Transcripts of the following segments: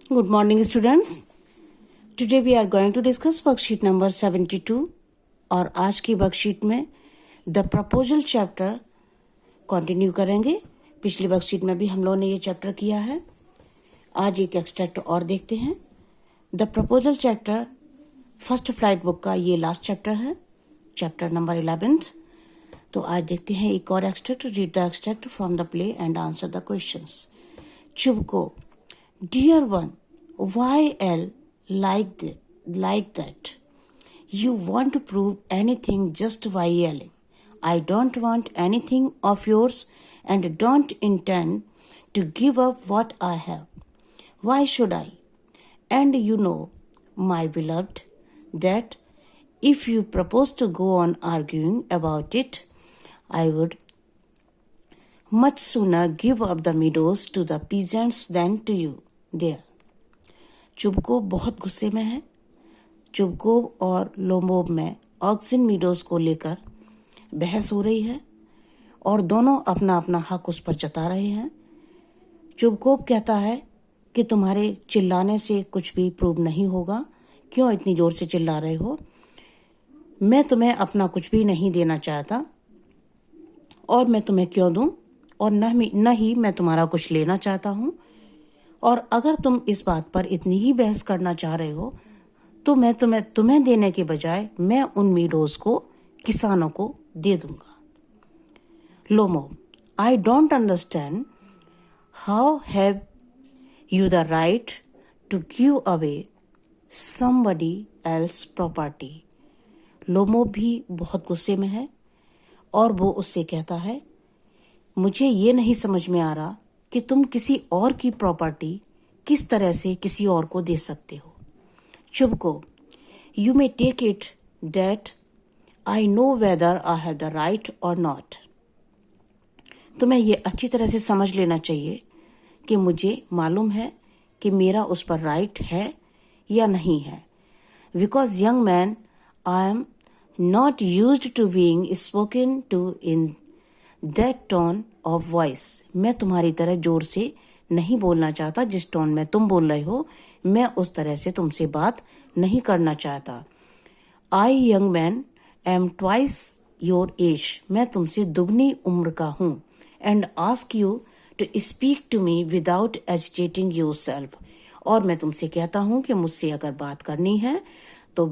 Good morning, students. Today we are going to discuss worksheet number 72 और आज की worksheet में द प्रपोजल चैप्टर कंटिन्यू करेंगे। पिछली वर्कशीट में भी हम लोगों ने ये चैप्टर किया है। आज एक एक्सट्रैक्ट और देखते हैं। The proposal chapter first flight book का ये लास्ट चैप्टर है, चैप्टर नंबर 11। तो आज देखते हैं एक और extract. Read the extract from the play and answer the questions. चुबको, Dear one, why like that? You want to prove anything just by yelling. I don't want anything of yours and don't intend to give up what I have. Why should I? And you know, my beloved, that if you propose to go on arguing about it, I would much sooner give up the meadows to the peasants than to you there. चुबको बहुत गुस्से में है। Chubukov और लोमोब में auxin meadows को लेकर बहस हो रही है और दोनों अपना अपना हक उस पर जता रहे हैं। चुबकोव कहता है कि तुम्हारे चिल्लाने से कुछ भी प्रूव नहीं होगा, क्यों इतनी जोर से चिल्ला रहे हो? मैं तुम्हें अपना कुछ भी नहीं देना चाहता और मैं तुम्हें क्यों दूं, और न ही मैं तुम्हारा कुछ लेना चाहता हूं। और अगर तुम इस बात पर इतनी ही बहस करना चाह रहे हो तो मैं तुम्हें देने के बजाय मैं उन मीडोज को किसानों को दे दूंगा। Lomov, I don't understand how have you the right to give away somebody else property. Lomov भी बहुत गुस्से में है और वो उससे कहता है, मुझे ये नहीं समझ में आ रहा कि तुम किसी और की प्रॉपर्टी किस तरह से किसी और को दे सकते हो। चुबको, you may take it that I know whether I have the right or not. तुम्हें ये अच्छी तरह से समझ लेना चाहिए कि मुझे मालूम है कि मेरा उस पर राइट है या नहीं है। Because young man, I am not used to being spoken to in that tone of voice. मैं तुम्हारी तरह जोर से नहीं बोलना चाहता। जिस टोन में तुम बोल रहे हो, मैं उस तरह से तुमसे बात नहीं करना चाहता। I young man am twice your age. मैं तुमसे दुगनी उम्र का हूँ। And ask you to speak to me without agitating your self. और मैं तुमसे कहता हूँ कि मुझसे अगर बात करनी है तो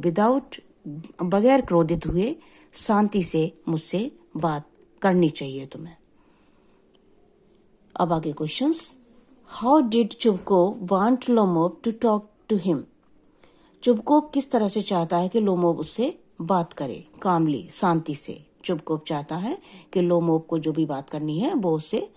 बगैर क्रोधित हुए शांति से मुझसे बात करनी चाहिए तुम्हें। अब आगे questions. How did Chubukov want Lomov to talk to him. Chubukov किस तरह से चाहता है कि लोमोब उससे बात करे, कामली, शांति से। चुबकोव चाहता है कि लोमोब को जो भी बात करनी है वो उससे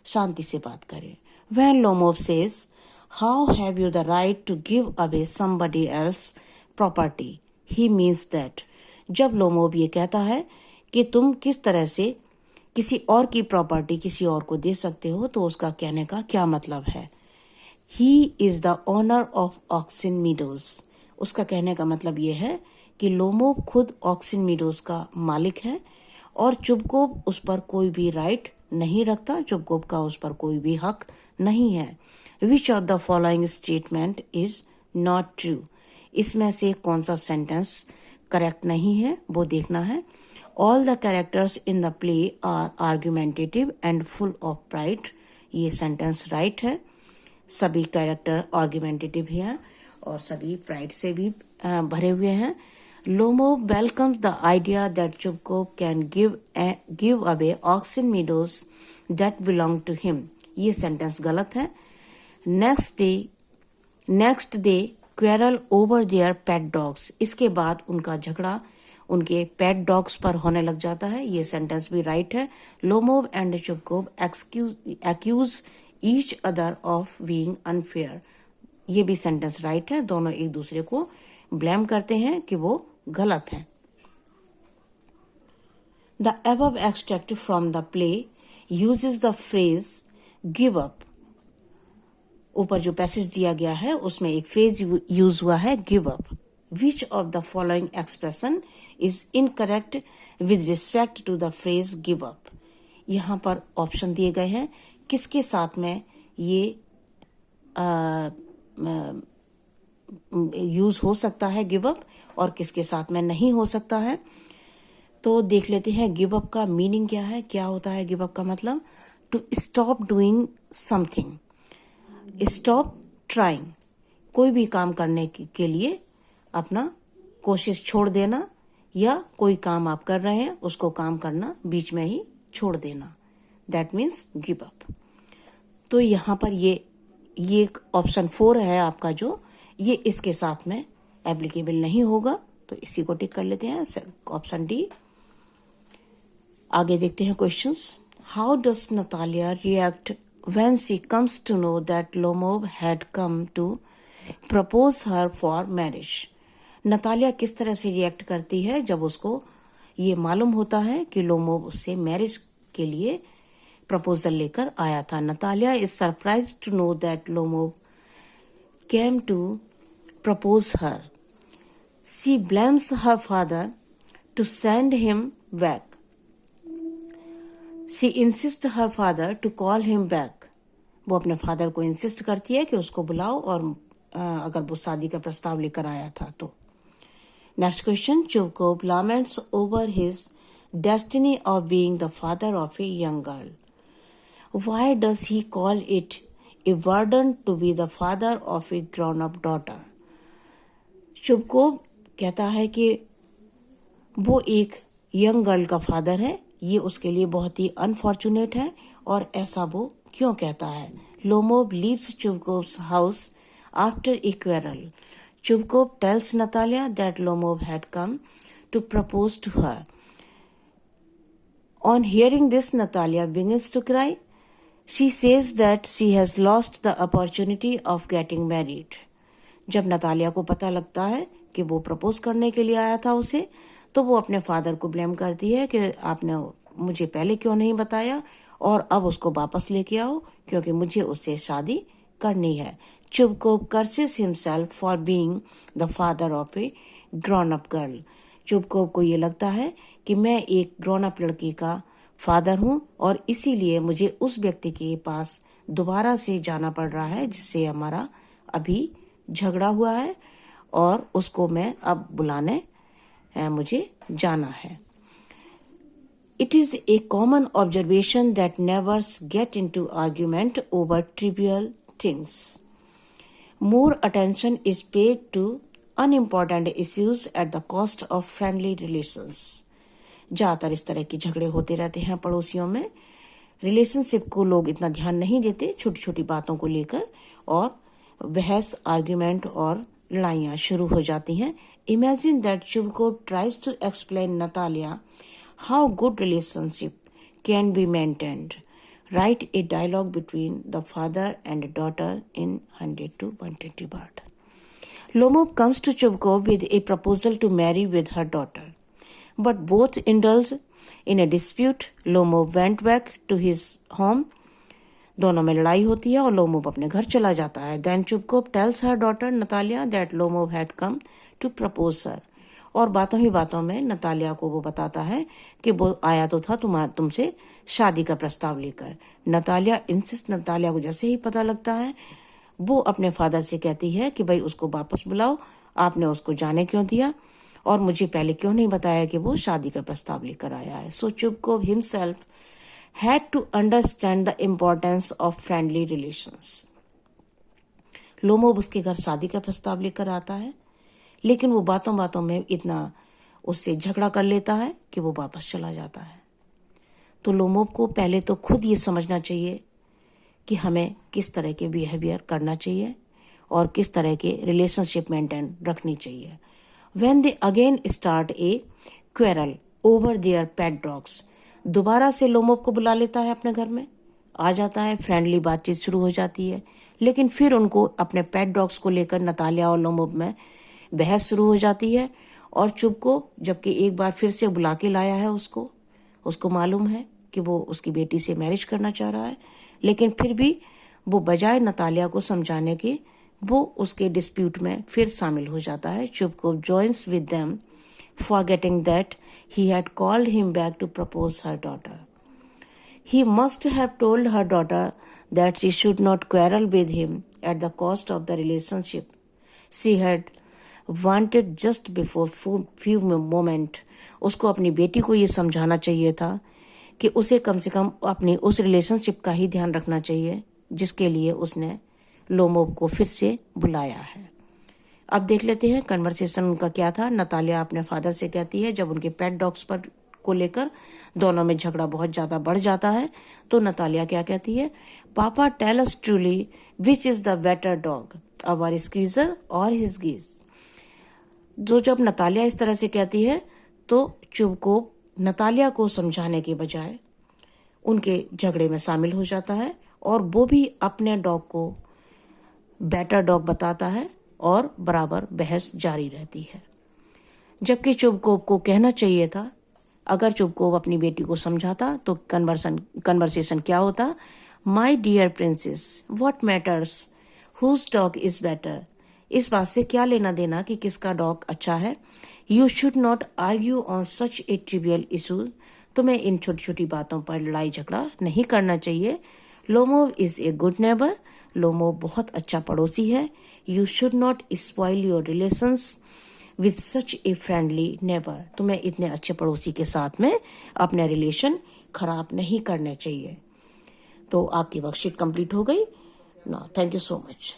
शांति से बात करे। When Lomov says how have you the right to give away somebody else property, he means that. जब लोमोब ये कहता है कि तुम किस तरह से किसी और की प्रॉपर्टी किसी और को दे सकते हो, तो उसका कहने का क्या मतलब है। He is the owner of auxin meadows. उसका कहने का मतलब यह है कि लोमोब खुद ऑक्सिन मीडोज का मालिक है और चुबकोव उस पर कोई भी राइट नहीं रखता। चुबकोव का उस पर कोई भी हक नहीं है। Which of the following statement is not true. इसमें से कौन सा सेंटेंस करेक्ट नहीं है वो देखना है। All the characters in the play are argumentative and full of pride. ये सेंटेंस राइट है। सभी कैरेक्टर आर्ग्यूमेंटेटिव हैं और सभी प्राइड से भी भरे हुए हैं। Lomov welcomes the idea that Chubukov can give away Oxen Meadows that belong to him. ये सेंटेंस गलत है। Next they quarrel over their pet dogs. इसके बाद उनका झगड़ा उनके पेट डॉग्स पर होने लग जाता है। ये सेंटेंस भी राइट है। Lomov and Chubukov accuse each other of being unfair. ये भी सेंटेंस राइट है। दोनों एक दूसरे को ब्लेम करते हैं कि वो गलत है। The above extract from the play uses the phrase give up. ऊपर जो पैसेज दिया गया है उसमें एक फ्रेज यूज हुआ है, give up. Which of the following expression is incorrect with respect to the phrase give up? यहाँ पर ऑप्शन दिए गए हैं, किसके साथ में ये यूज हो सकता है गिव अप और किसके साथ में नहीं हो सकता है। तो देख लेते हैं गिव अप का मीनिंग क्या है। क्या होता है गिव अप का मतलब? To stop doing something, stop trying, कोई भी काम करने के लिए अपना कोशिश छोड़ देना, या कोई काम आप कर रहे हैं उसको काम करना बीच में ही छोड़ देना, दैट मीन्स गिव अप। तो यहाँ पर ये ऑप्शन 4 है आपका, जो ये इसके साथ में एप्लीकेबल नहीं होगा, तो इसी को टिक कर लेते हैं, ऑप्शन डी। आगे देखते हैं questions. How does Natalia react when she comes to know that Lomov had come to propose her for marriage? Natalia किस तरह से रिएक्ट करती है जब उसको ये मालूम होता है कि लोमोव उससे मैरिज के लिए प्रपोजल लेकर आया था? Natalia is surprised to know that Lomov came to propose her. She blames her father to send him back. She insist her father to call him back. वो अपने फादर को insist करती है कि उसको बुलाओ, और अगर वो शादी का प्रस्ताव लेकर आया था तो। Next question. Chubukov laments over his destiny of being the father of a young girl. Why does he call it a burden to be the father of a grown-up daughter? चुवकोव कहता है कि वो एक यंग गर्ल का father है, ये उसके लिए बहुत ही अनफॉर्चुनेट है, और ऐसा वो क्यों कहता है? Lomov leaves Chubukov's house after a quarrel. Chuvkov tells Natalia that Lomov had come to propose to her. On hearing this, Natalia begins to cry. She says that she has lost the opportunity of getting married. जब Natalia को पता लगता है कि वो propose करने के लिए आया था उसे, तो वो अपने फादर को ब्लेम करती है कि आपने मुझे पहले क्यों नहीं बताया, और अब उसको वापस लेके आओ क्योंकि मुझे उससे शादी करनी है। Chuvkov curses himself for being the father of a grown-up girl. Chuvkov को ये लगता है कि मैं एक ग्रोन अप लड़की का फादर हूँ, और इसीलिए मुझे उस व्यक्ति के पास दोबारा से जाना पड़ रहा है जिससे हमारा अभी झगड़ा हुआ है, और उसको मैं अब बुलाने मुझे जाना है। It is a common observation that neighbors get into argument over trivial things. More attention is paid to unimportant issues at the cost of friendly relations. ज्यादातर इस तरह के झगड़े होते रहते हैं पड़ोसियों में। रिलेशनशिप को लोग इतना ध्यान नहीं देते छोटी छोटी बातों को लेकर, और बहस, आर्ग्यूमेंट और लड़ाइयां शुरू हो जाती हैं। Imagine that Chuvkov tries to explain Natalia how good relationship can be maintained. Write a dialogue between the father and daughter in 100 to 120 word. Lomov comes to Chuvkov with a proposal to marry with her daughter, but both indulge in a dispute. Lomov went back to his home. दोनों में लड़ाई होती है और Lomov अपने घर चला जाता है। Then Chuvkov tells her daughter Natalia that Lomov had come to propose her. और बातों ही बातों में नतालिया को वो बताता है कि वो आया तो था तुमसे शादी का प्रस्ताव लेकर। नतालिया को जैसे ही पता लगता है, वो अपने फादर से कहती है कि भाई उसको वापस बुलाओ, आपने उसको जाने क्यों दिया, और मुझे पहले क्यों नहीं बताया कि वो शादी का प्रस्ताव लेकर आया है। So Chubukov himself had to understand the importance of friendly relations. Lomov उसके घर शादी का प्रस्ताव लेकर आता है, लेकिन वो बातों बातों में इतना उससे झगड़ा कर लेता है कि वो वापस चला जाता है। तो लोमोव को पहले तो खुद ये समझना चाहिए कि हमें किस तरह के बिहेवियर करना चाहिए और किस तरह के रिलेशनशिप मेंटेन रखनी चाहिए। When they again start a quarrel over their pet dogs, दोबारा से लोमोव को बुला लेता है अपने घर में, आ जाता है, फ्रेंडली बातचीत शुरू हो जाती है, लेकिन फिर उनको अपने पेट डॉग्स को लेकर नतालिया और लोमोव में बहस शुरू हो जाती है। और चुवकोव जबकि एक बार फिर से बुला के लाया है उसको मालूम है कि वो उसकी बेटी से मैरिज करना चाह रहा है, लेकिन फिर भी वो बजाय नतालिया को समझाने के वो उसके डिस्प्यूट में फिर शामिल हो जाता है। Chubukov joins with them forgetting that he had called him back to propose her daughter. He must have told her daughter that she should not quarrel with him at the cost of the relationship. She had wanted just before few moment. उसको अपनी बेटी को ये समझाना चाहिए था कि उसे कम से कम अपनी उस रिलेशनशिप का ही ध्यान रखना चाहिए जिसके लिए उसने लोमोव को फिर से बुलाया है। अब देख लेते हैं कन्वर्सेशन उनका क्या था। नतालिया अपने फादर से कहती है, जब उनके पेट डॉग्स पर को लेकर दोनों में झगड़ा बहुत ज्यादा बढ़ जाता है तो नतालिया क्या कहती है, papa tell us truly which is the better dog, our Squeezer or his Guess. जब नतालिया इस तरह से कहती है तो चुबकोव नतालिया को समझाने के बजाय उनके झगड़े में शामिल हो जाता है और वो भी अपने डॉग को बेटर डॉग बताता है और बराबर बहस जारी रहती है। जबकि चुबकोव को कहना चाहिए था, अगर चुबकोव अपनी बेटी को समझाता तो कन्वर्सेशन क्या होता, my dear princess what matters whose dog is better. इस बात से क्या लेना देना कि किसका डॉग अच्छा है। You should not argue on such A trivial issue. तुम्हें इन छोटी छोटी बातों पर लड़ाई झगड़ा नहीं करना चाहिए। Lomov is a good neighbour. Lomov बहुत अच्छा पड़ोसी है। You should not spoil your relations with such a friendly neighbour. तुम्हें इतने अच्छे पड़ोसी के साथ में अपने रिलेशन खराब नहीं करने चाहिए। तो आपकी वर्कशीट कंप्लीट हो गई ना। Thank you so much.